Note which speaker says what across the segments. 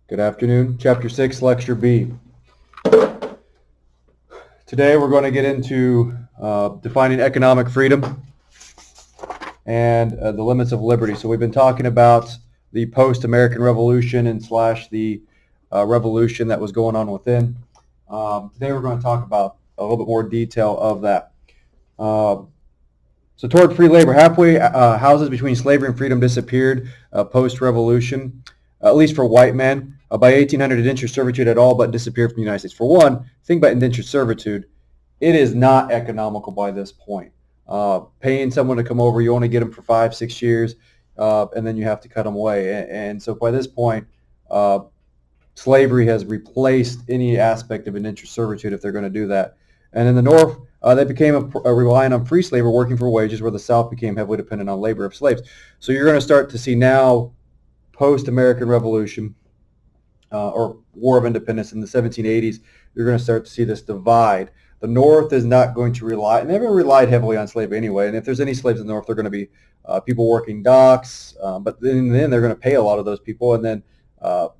Speaker 1: Good afternoon. Chapter 6, Lecture B. Today we're going to get into defining economic freedom and the limits of liberty. So we've been talking about the post-American Revolution and slash the revolution that was going on within. Today we're going to talk about a little bit more detail of that. So toward free labor, halfway houses between slavery and freedom disappeared post-revolution, at least for white men. By 1800, indentured servitude had all but disappeared from the United States. For one, think about indentured servitude. It is not economical by this point. Paying someone to come over, you only get them for 5-6 years, and then you have to cut them away. And so by this point, slavery has replaced any aspect of indentured servitude if they're going to do that. And in the North, they became relying on free slavery, working for wages, where the South became heavily dependent on labor of slaves. So you're going to start to see now, post-American Revolution, or War of Independence in the 1780s, you're going to start to see this divide. The North is not going to rely, and they haven't relied heavily on slavery anyway, and if there's any slaves in the North, they're going to be people working docks, but then they're going to pay a lot of those people, and then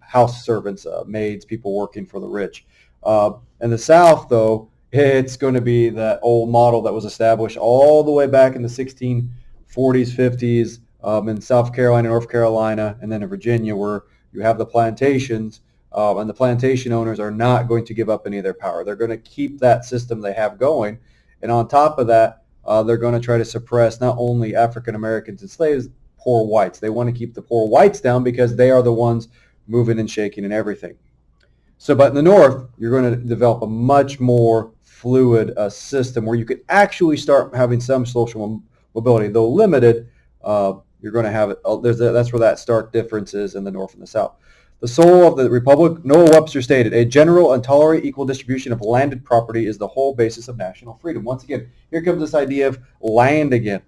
Speaker 1: house servants, maids, people working for the rich. In the South, though, it's going to be that old model that was established all the way back in the 1640s, 50s, in South Carolina, North Carolina, and then in Virginia, where you have the plantations, and the plantation owners are not going to give up any of their power. They're going to keep that system they have going, and on top of that, they're going to try to suppress not only African Americans and slaves, poor whites. They want to keep the poor whites down because they are the ones moving and shaking and everything. So, but in the North, you're going to develop a much more fluid system where you could actually start having some social mobility, though limited. You're going to have it. That's where that stark difference is in the North and the South. The soul of the Republic, Noah Webster stated, a general and tolerate equal distribution of landed property is the whole basis of national freedom. Once again, here comes this idea of land again.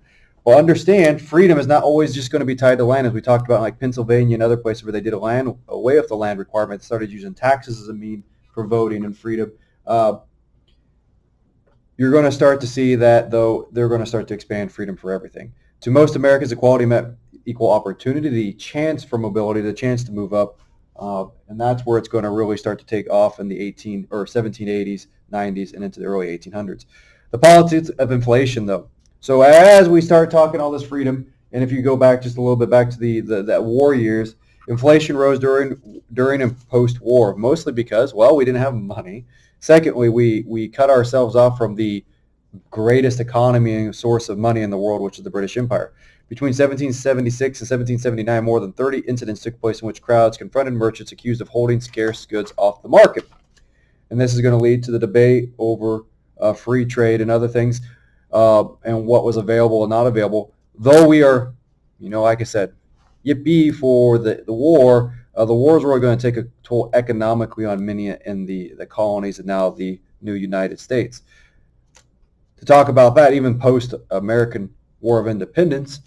Speaker 1: Well, understand, freedom is not always just going to be tied to land, as we talked about in like Pennsylvania and other places where they did away with the land requirement. They started using taxes as a mean for voting and freedom. You're going to start to see that, though, they're going to start to expand freedom for everything. To most Americans, equality meant equal opportunity, the chance for mobility, the chance to move up, and that's where it's going to really start to take off in the 1780s, 90s, and into the early 1800s. The politics of inflation, though. So as we start talking all this freedom, and if you go back just a little bit back to that war years, inflation rose during and post-war, mostly because, well, we didn't have money. Secondly, we cut ourselves off from the greatest economy and source of money in the world, which is the British Empire. Between 1776 and 1779, more than 30 incidents took place in which crowds confronted merchants accused of holding scarce goods off the market. And this is going to lead to the debate over free trade and other things, and what was available and not available. Though we are, like I said, yippee for the war, the war is really going to take a toll economically on many in the colonies and now the new United States. To talk about that, even post-American War of Independence,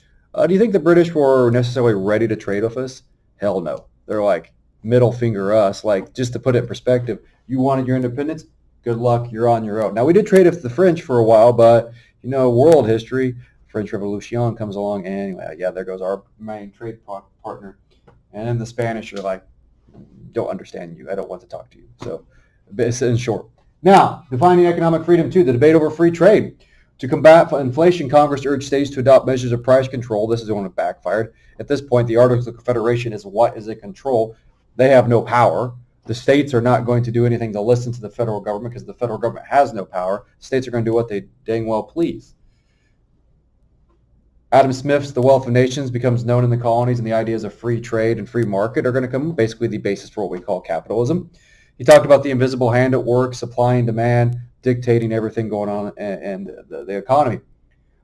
Speaker 1: do you think the British were necessarily ready to trade with us? Hell no. They're like, middle finger us. Like, just to put it in perspective, you wanted your independence? Good luck, you're on your own. Now, we did trade with the French for a while, but, world history, French Revolution comes along, and anyway, yeah, there goes our main trade partner. And then the Spanish are like, don't understand you. I don't want to talk to you. So, it's in short. Now, defining economic freedom, too, the debate over free trade. To combat inflation, Congress urged states to adopt measures of price control. This is the one that backfired. At this point, the Articles of Confederation is what is in control. They have no power. The states are not going to do anything to listen to the federal government because the federal government has no power. States are going to do what they dang well please. Adam Smith's The Wealth of Nations becomes known in the colonies, and the ideas of free trade and free market are going to come basically the basis for what we call capitalism. He talked about the invisible hand at work, supply and demand, dictating everything going on and the economy.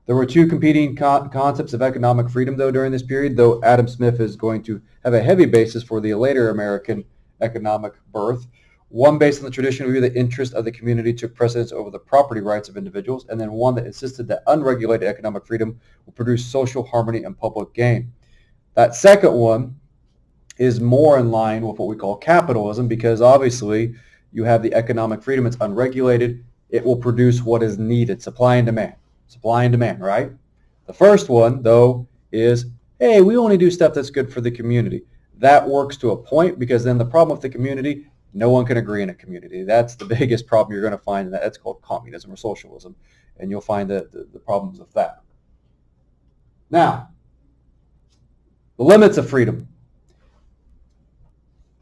Speaker 1: There were two competing concepts of economic freedom, though, during this period, though Adam Smith is going to have a heavy basis for the later American economic birth. One based on the traditional view that the interest of the community took precedence over the property rights of individuals, and then one that insisted that unregulated economic freedom will produce social harmony and public gain. That second one is more in line with what we call capitalism, because obviously you have the economic freedom, it's unregulated, it will produce what is needed, supply and demand, right? The first one, though, is, hey, we only do stuff that's good for the community. that works to a point, because then the problem with the community, no one can agree in a community. That's the biggest problem you're going to find, and that's called communism or socialism, and you'll find the problems of that. Now, the limits of freedom.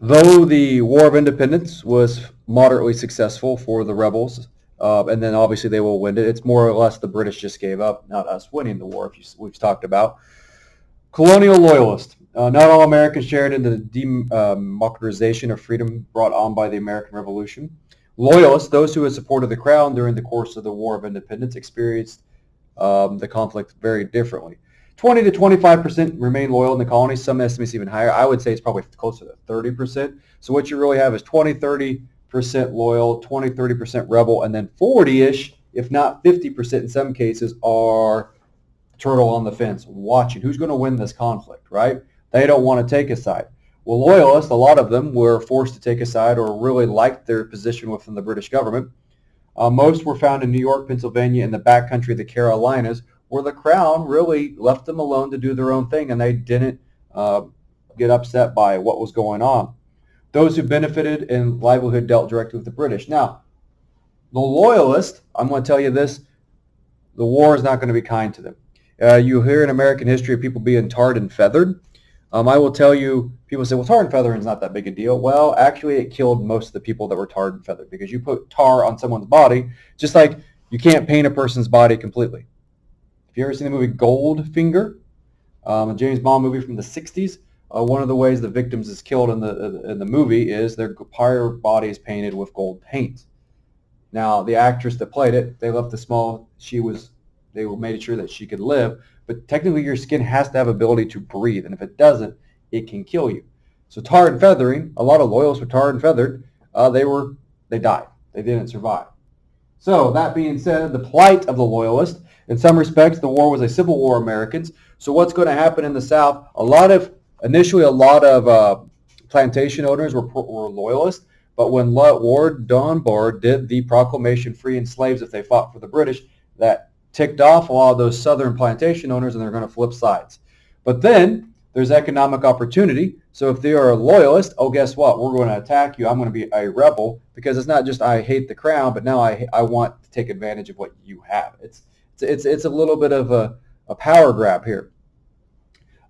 Speaker 1: Though the War of Independence was moderately successful for the rebels, and then obviously they will win it, it's more or less the British just gave up, not us winning the war, we've talked about. Colonial loyalists. Not all Americans shared in the democratization of freedom brought on by the American Revolution. Loyalists, those who had supported the Crown during the course of the War of Independence, experienced the conflict very differently. 20 to 25% remain loyal in the colonies. Some estimates even higher. I would say it's probably closer to 30%. So what you really have is 20, 30% loyal, 20, 30% rebel, and then 40-ish, if not 50% in some cases, are turtle on the fence, watching who's going to win this conflict, right? They don't want to take a side. Well, loyalists, a lot of them were forced to take a side or really liked their position within the British government. Most were found in New York, Pennsylvania, and the backcountry of the Carolinas, where the Crown really left them alone to do their own thing, and they didn't get upset by what was going on. Those who benefited in livelihood dealt directly with the British. Now, the loyalists, I'm going to tell you this, the war is not going to be kind to them. You hear in American history of people being tarred and feathered. I will tell you, people say, well, tar and feathering is not that big a deal. Well, actually, it killed most of the people that were tarred and feathered, because you put tar on someone's body, just like you can't paint a person's body completely. If you ever seen the movie Goldfinger, a James Bond movie from the 60s, one of the ways the victims is killed in the movie is their entire body is painted with gold paint. Now, the actress that played it, they left they made sure that she could live, but technically your skin has to have ability to breathe, and if it doesn't, it can kill you. So tar and feathering, a lot of loyalists were tarred and feathered. They died. They didn't survive. So that being said, the plight of the loyalists, in some respects, the war was a civil war of Americans. So what's going to happen in the South? Initially a lot of plantation owners were loyalists, but when Lord Dunbar did the proclamation freeing slaves if they fought for the British, that ticked off a lot of those southern plantation owners, and they're going to flip sides. But then there's economic opportunity. So if they are a loyalist, oh, guess what? We're going to attack you. I'm going to be a rebel, because it's not just I hate the Crown, but now I want to take advantage of what you have. It's a little bit of a power grab here.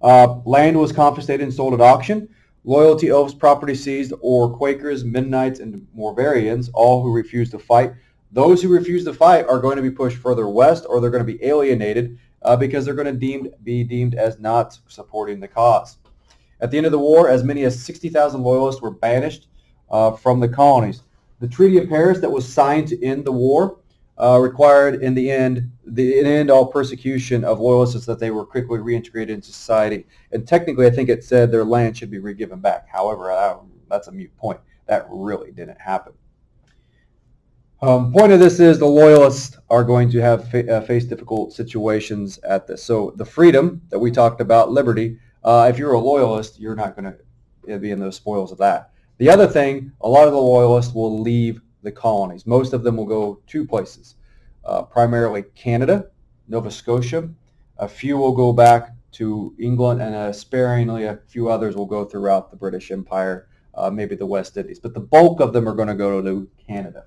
Speaker 1: Land was confiscated and sold at auction. Loyalty oaths, property seized, or Quakers, Mennonites, and Moravians, all who refused to fight. Those who refuse to fight are going to be pushed further west, or they're going to be alienated because they're going to be deemed as not supporting the cause. At the end of the war, as many as 60,000 loyalists were banished from the colonies. The Treaty of Paris that was signed to end the war required in the end all persecution of loyalists, so that they were quickly reintegrated into society. And technically, I think it said their land should be given back. However, that's a moot point. That really didn't happen. Point of this is the loyalists are going to have face difficult situations at this. So the freedom that we talked about, liberty, if you're a loyalist, you're not going to be in those spoils of that. The other thing, a lot of the loyalists will leave the colonies. Most of them will go two places, primarily Canada, Nova Scotia. A few will go back to England, and sparingly a few others will go throughout the British Empire, maybe the West Indies. But the bulk of them are going to go to Canada.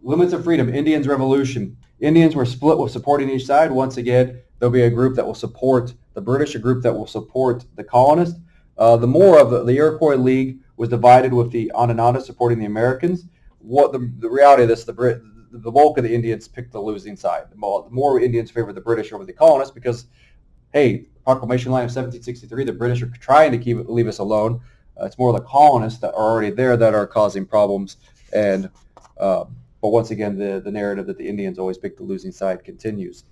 Speaker 1: Limits of freedom, Indians Revolution. Indians were split with supporting each side. Once again, there'll be a group that will support the British, a group that will support the colonists. The Iroquois League was divided with the Onondaga supporting the Americans. What the reality of this, the bulk of the Indians picked the losing side. The more Indians favored the British over the colonists because, hey, Proclamation Line of 1763, the British are trying to leave us alone. It's more the colonists that are already there that are causing problems. But once again, the narrative that the Indians always pick the losing side continues.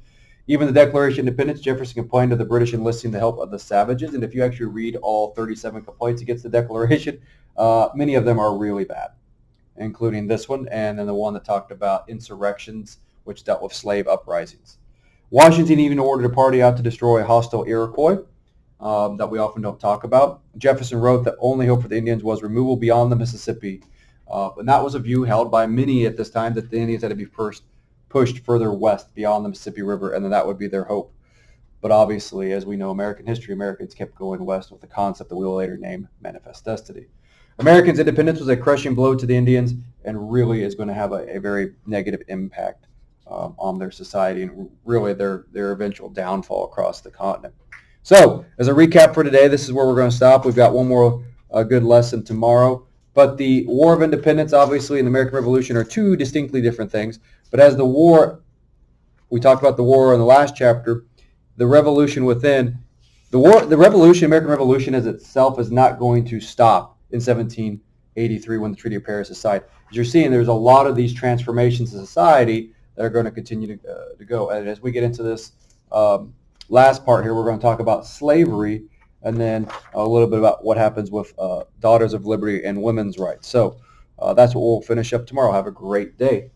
Speaker 1: Even the Declaration of Independence, Jefferson complained of the British enlisting the help of the savages. And if you actually read all 37 complaints against the Declaration, many of them are really bad, including this one, and then the one that talked about insurrections, which dealt with slave uprisings. Washington even ordered a party out to destroy hostile Iroquois that we often don't talk about. Jefferson wrote that only hope for the Indians was removal beyond the Mississippi. And that was a view held by many at this time, that the Indians had to be first pushed further west beyond the Mississippi River, and then that would be their hope. But obviously, as we know, American history, Americans kept going west with the concept that we will later name Manifest Destiny. Americans' independence was a crushing blow to the Indians and really is going to have a very negative impact on their society and really their eventual downfall across the continent. So, as a recap for today, this is where we're going to stop. We've got one more good lesson tomorrow. But the War of Independence, obviously, and the American Revolution are two distinctly different things. But as the war, we talked about the war in the last chapter, the revolution within, the revolution, American Revolution as itself is not going to stop in 1783 when the Treaty of Paris is signed. As you're seeing, there's a lot of these transformations in society that are going to continue to go. And as we get into this last part here, we're going to talk about slavery and then a little bit about what happens with Daughters of Liberty and women's rights. So that's what we'll finish up tomorrow. Have a great day.